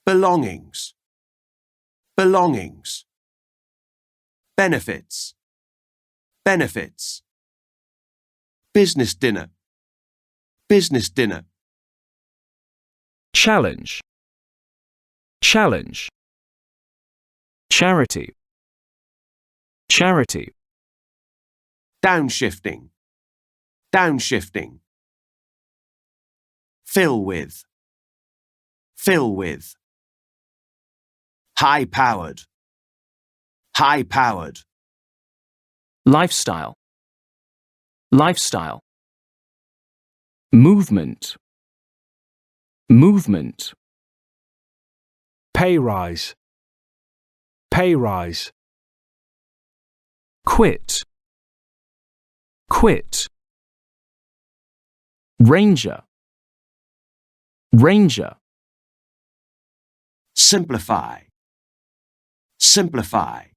belongings, belongings. Benefits, benefits. Business dinner, business dinner. Challenge, challenge. Charity, charity. Downshifting, downshifting. Fill with, fill with. High-powered, high-powered. Lifestyle, lifestyle. Movement, movement. Pay rise, pay rise. Quit, quit. Ranger, ranger. Simplify, simplify.